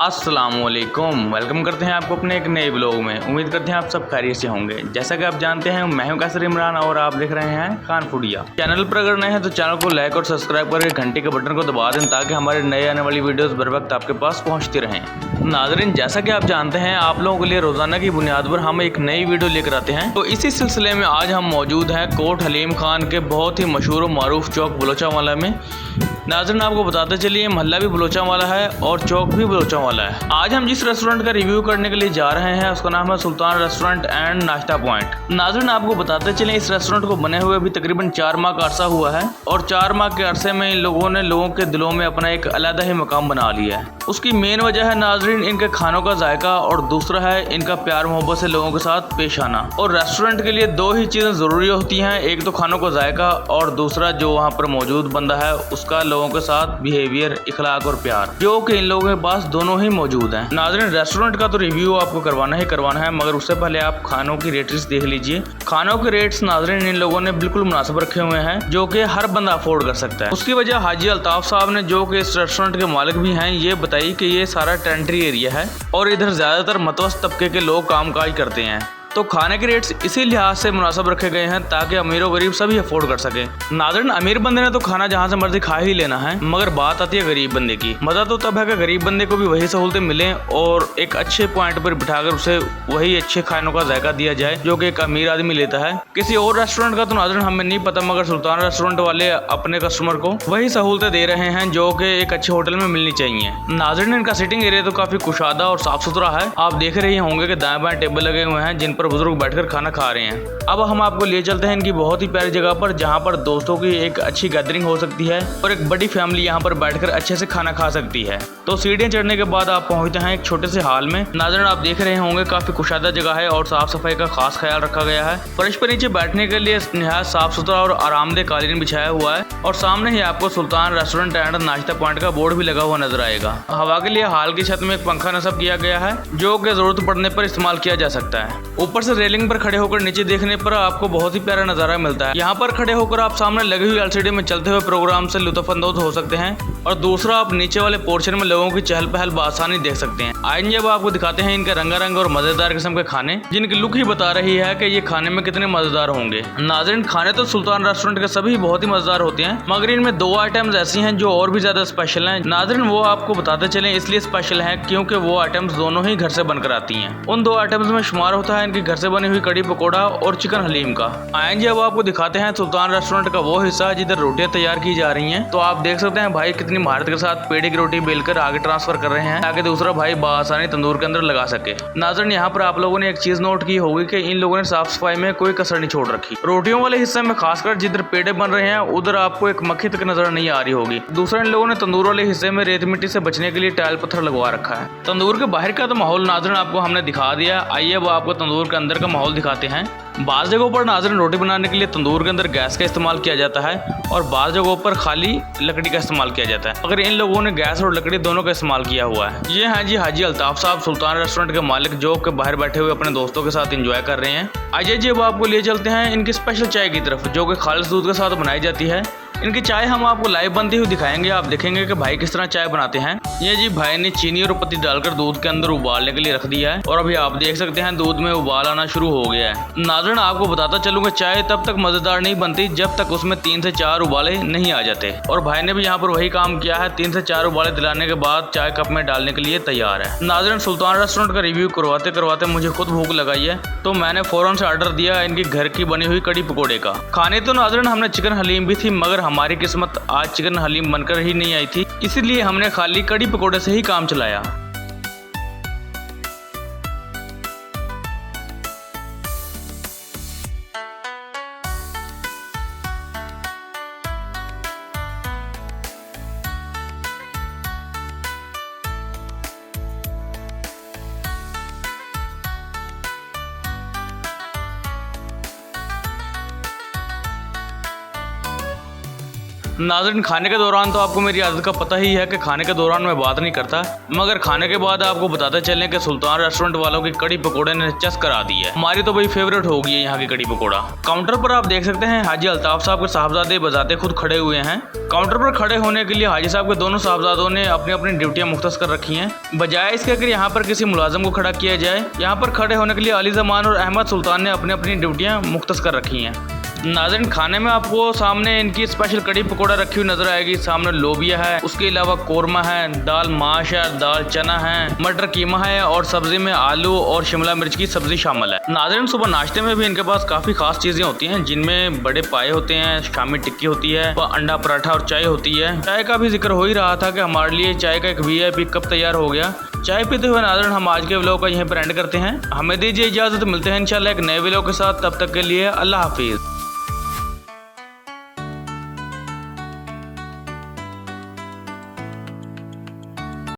अस्सलामुअलैकुम। वेलकम करते हैं आपको अपने एक नए ब्लॉग में। उम्मीद करते हैं आप सब खैरियत से होंगे। जैसा कि आप जानते हैं मैं हूं कैसर इमरान और आप देख रहे हैं खान फूडिया। चैनल पर अगर नए हैं तो चैनल को लाइक और सब्सक्राइब करके घंटे के बटन को दबा दें ताकि हमारे नए आने वाली वीडियोस बर वक्त आपके पास पहुंचती रहें। नाजरीन, जैसा कि आप जानते हैं आप लोगों के लिए रोजाना की बुनियाद पर हम एक नई वीडियो लेकर आते हैं। तो इसी सिलसिले में आज हम मौजूद हैं कोट हलीम खान के बहुत ही मशहूर मारूफ चौक बलोचावाला में। नाज़रीन, आपको बताते चलिए महल्ला भी बलोचावाला है और चौक भी बलोचावाला है। आज हम जिस रेस्टोरेंट का रिव्यू करने के लिए जा रहे हैं उसका नाम है सुल्तान रेस्टोरेंट एंड नाश्ता पॉइंट। नाज़रीन, आपको बताते चलें इस रेस्टोरेंट को बने हुए अभी तकरीबन 4 माह का अरसा हुआ है और 4 माह के अरसे में इन लोगों ने लोगों के दिलों में अपना एक अलग ही मकाम बना लिया है। उसकी मेन वजह है नाज़रीन इनके खानों का जायका और दूसरा है इनका प्यार मोहब्बत से लोगों के साथ पेश आना। और रेस्टोरेंट के लिए 2 ही चीज़ें ज़रूरी होती हैं, एक तो खानों का जायका और दूसरा जो वहाँ पर मौजूद बंदा है उसका लोगों के साथ बिहेवियर, इखलाक और प्यार, जो कि इन लोगों के पास दोनों ही मौजूद हैं। नाज़रीन, रेस्टोरेंट का तो रिव्यू आपको करवाना है मगर उससे पहले आप खानों की रेट्स देख लीजिए। खानों के रेट्स नाज़रीन इन लोगों ने बिल्कुल मुनासिब रखे हुए हैं जो कि हर बंदा अफोर्ड कर सकता है। उसकी वजह हाजी अल्ताफ साहब ने, जो कि इस रेस्टोरेंट के मालिक भी हैं, ये बताई कि ये सारा टेंट्री एरिया है और इधर ज्यादातर मतवस्त तबके के लोग कामकाज करते हैं। तो खाने के रेट्स इसी लिहाज से मुनासिब रखे गए हैं ताकि अमीर और गरीब सभी अफोर्ड कर सके। नाज़रीन, अमीर बंदे ने तो खाना जहां से मर्जी खा ही लेना है, मगर बात आती है गरीब बंदे की। मजा तो तब है कि गरीब बंदे को भी वही सहूलतें मिलें और एक अच्छे पॉइंट पर बिठाकर उसे वही अच्छे खानों का जायका दिया जाए जो कि एक अमीर आदमी लेता है। किसी और रेस्टोरेंट का तो नाज़रीन हमें नहीं पता, मगर सुल्तान रेस्टोरेंट वाले अपने कस्टमर को वही सहूलतें दे रहे हैं जो कि एक अच्छे होटल में मिलनी चाहिए। नाज़रीन, इनका सिटिंग एरिया तो काफी कुशादा और साफ सुथरा है। आप देख रहे होंगे कि दाएं बाएं टेबल लगे हुए हैं जिन पर बुजुर्ग बैठकर खाना खा रहे हैं। अब हम आपको ले चलते हैं इनकी बहुत ही प्यारी जगह पर जहां पर दोस्तों की एक अच्छी गैदरिंग हो सकती है और एक बड़ी फैमिली यहां पर बैठकर अच्छे से खाना खा सकती है। तो सीढ़ियां चढ़ने के बाद आप पहुंचते हैं एक छोटे से हॉल में। नाज़रीन, आप देख रहे होंगे काफी कुशादा जगह है और साफ सफाई का खास ख्याल रखा गया है। फर्श पर नीचे बैठने के लिए निहायत साफ सुथरा और आरामदेह कालीन बिछाया हुआ है और सामने ही आपको सुल्तान रेस्टोरेंट एंड नाश्ता पॉइंट का बोर्ड भी लगा हुआ नजर आएगा। हवा के लिए हॉल की छत में एक पंखा नस्ब किया गया है जो कि जरूरत पड़ने पर इस्तेमाल किया जा सकता है। ऊपर से रेलिंग पर खड़े होकर नीचे देखने पर आपको बहुत ही प्यारा नजारा मिलता है। यहाँ पर खड़े होकर आप सामने लगी हुई एलसीडी में चलते हुए प्रोग्राम से लुत्फानंदोज हो सकते हैं और दूसरा आप नीचे वाले पोर्शन में लोगों की चहल पहल बआसानी देख सकते हैं। आइए अब आपको दिखाते हैं इनके रंगारंग और मजेदार किस्म के खाने जिनकी लुक ही बता रही है कि ये खाने में कितने मजेदार होंगे। नाज़रीन, खाने तो सुल्तान रेस्टोरेंट के सभी बहुत ही मजेदार होते हैं, मगर इनमें 2 आइटम्स ऐसी हैं जो और भी ज्यादा स्पेशल हैं। नाज़रीन, वो आपको बताते चलें इसलिए स्पेशल है क्योंकि वो आइटम्स दोनों ही घर से बनकर आती हैं। उन 2 आइटम्स में शुमार होता है इनकी घर से बनी हुई कड़ी पकौड़ा और चिकन हलीम का। आएंगे अब आपको दिखाते हैं सुल्तान रेस्टोरेंट का वो हिस्सा जिधर रोटियां तैयार की जा रही हैं। तो आप देख सकते हैं भाई कितनी महारत के साथ पेड़े की रोटी बेलकर आगे ट्रांसफर कर रहे हैं ताकि दूसरा भाई बआसानी तंदूर के अंदर लगा सके। नाज़रीन, यहाँ पर आप लोगों ने एक चीज नोट की होगी कि इन लोगों ने साफ सफाई में कोई कसर नहीं छोड़ रखी। रोटियों वाले हिस्से में खासकर जिधर पेड़े बन रहे हैं उधर आपको एक मक्खी तक नजर नहीं आ रही होगी। दूसरा, इन लोगों ने तंदूर वाले हिस्से में रेत मिट्टी से बचने के लिए टाइल पत्थर लगवा रखा है। तंदूर के बाहर का तो माहौल नाज़रीन आपको हमने दिखा दिया। आइए अब आपको तंदूर के अंदर का माहौल दिखाते हैं। बाज़ जगहों पर नाज़रीन रोटी बनाने के लिए तंदूर के अंदर गैस का इस्तेमाल किया जाता है और बाज़ जगहों पर खाली लकड़ी का इस्तेमाल किया जाता है, मगर इन लोगों ने गैस और लकड़ी दोनों का इस्तेमाल किया हुआ है। ये हैं जी हाजी अल्ताफ साहब, सुल्तान रेस्टोरेंट के मालिक, जो कि बाहर बैठे हुए अपने दोस्तों के साथ एंजॉय कर रहे हैं। आइए जी अब आपको ले चलते हैं इनकी स्पेशल चाय की तरफ जो कि खालिस दूध के साथ बनाई जाती है। इनकी चाय हम आपको लाइव बनती हुई दिखाएंगे। आप देखेंगे कि भाई किस तरह चाय बनाते हैं। ये जी भाई ने चीनी और पत्ती डालकर दूध के अंदर उबालने के लिए रख दिया है और अभी आप देख सकते हैं दूध में उबाल आना शुरू हो गया है। नाज़रीन, आपको बताता चलूंगा चाय तब तक मजेदार नहीं बनती जब तक उसमें 3 से 4 उबाले नहीं आ जाते और भाई ने भी यहाँ पर वही काम किया है। 3 से 4 उबाले दिलाने के बाद चाय कप में डालने के लिए तैयार है। नाज़रीन, सुल्तान रेस्टोरेंट का रिव्यू करवाते करवाते मुझे खुद भूख लगाई है तो मैंने फौरन से ऑर्डर दिया इनकी घर की बनी हुई कड़ी पकौड़े का। खाने तो नाज़रीन हमने चिकन हलीम भी थी, मगर हमारी किस्मत आज चिकन हलीम बनकर ही नहीं आई थी, इसीलिए हमने खाली कड़ी पकौड़े से ही काम चलाया। नाज़रीन, खाने के दौरान तो आपको मेरी आदत का पता ही है कि खाने के दौरान मैं बात नहीं करता, मगर खाने के बाद आपको बताते चलें कि सुल्तान रेस्टोरेंट वालों की कड़ी पकौड़े ने चस करा दी है। हमारी तो भाई फेवरेट हो गई है यहाँ की कड़ी पकौड़ा। काउंटर पर आप देख सकते हैं हाजी अल्ताफ साहब के साहबजादे बजाते खुद खड़े हुए हैं। काउंटर पर खड़े होने के लिए हाजी साहब के दोनों साहबजादों ने अपनी अपनी ड्यूटियां मुख्तस कर रखी हैं। बजाय इसके कि यहाँ पर किसी मुलाजिम को खड़ा किया जाए, यहाँ पर खड़े होने के लिए अली जमान और अहमद सुल्तान ने अपनी अपनी ड्यूटियां मुख्तस कर रखी हैं। नाज़रीन, खाने में आपको सामने इनकी स्पेशल कड़ी पकौड़ा रखी हुई नजर आएगी। सामने लोबिया है, उसके अलावा कोरमा है, दाल माश है, दाल चना है, मटर कीमा है और सब्जी में आलू और शिमला मिर्च की सब्जी शामिल है। नाज़रीन, सुबह नाश्ते में भी इनके पास काफी खास चीजें होती हैं, जिनमें बड़े पाए होते हैं, शामी टिक्की होती है, अंडा पराठा और चाय होती है। चाय का भी जिक्र हो ही रहा था कि हमारे लिए चाय का एक VIP कप तैयार हो गया। चाय पीते हुए नाज़रीन हम आज के व्लॉग का यहीं पर एंड करते हैं। हमें दीजिए इजाजत, मिलते हैं इंशाल्लाह एक नए व्लॉग के साथ। तब तक के लिए अल्लाह हाफिज।